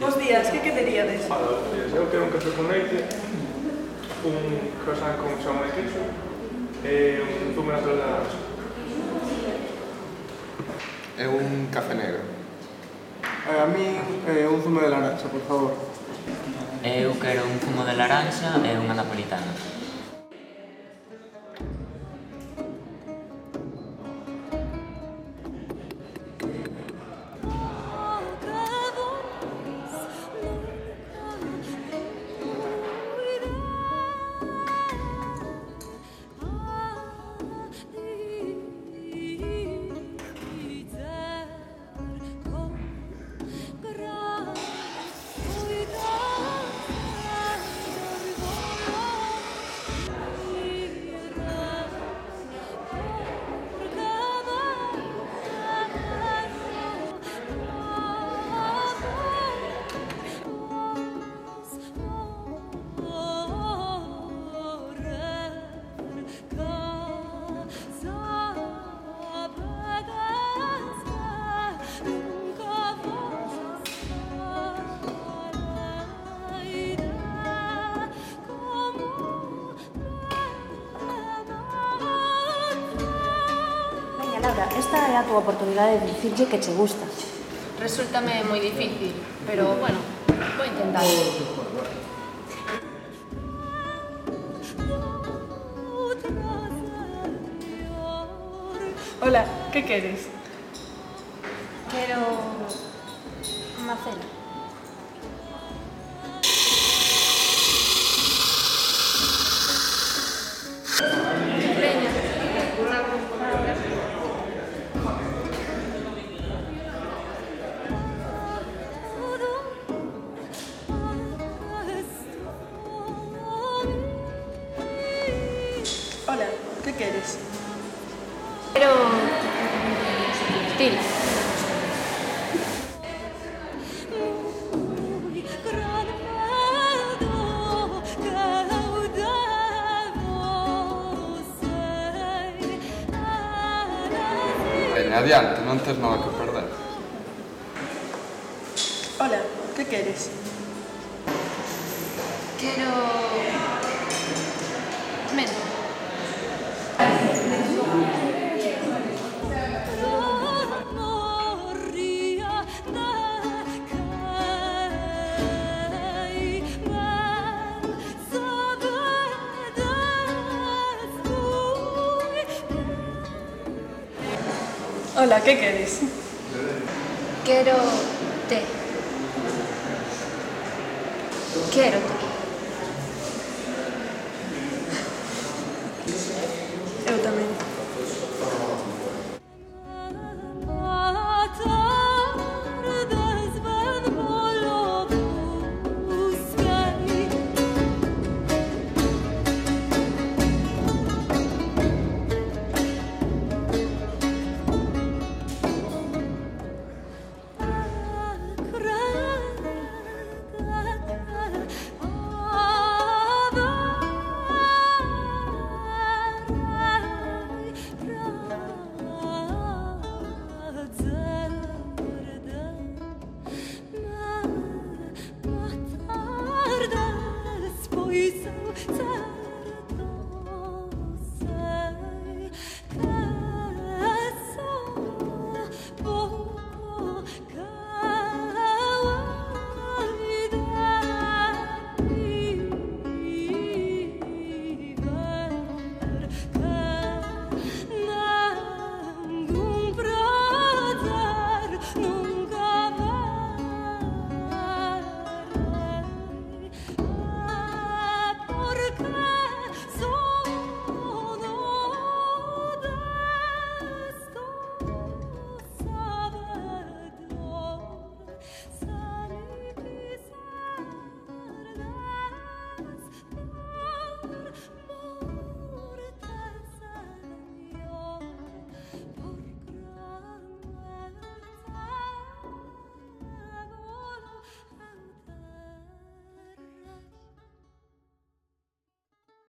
Bos días, que quereríades? Hola, buenos días. Eu quero un café con leite, un croissant con xamón e queixo e un zumo natural de naranja. E un café negro. A mí un zumo de laranxa, por favor. Eu quero un zumo de laranxa e unha napolitana. Laura, esta é a túa oportunidade de dicirlle que che gusta. Resúltame moi difícil, pero, bueno, vou intentar. Hola, que queres? Quero unha cena. Hola, que queres? Quero... Til. Veña, adiante, non tes nada que perder. Hola, que queres? Quero... Menta. Hola, que queres? Quero té. Quero té.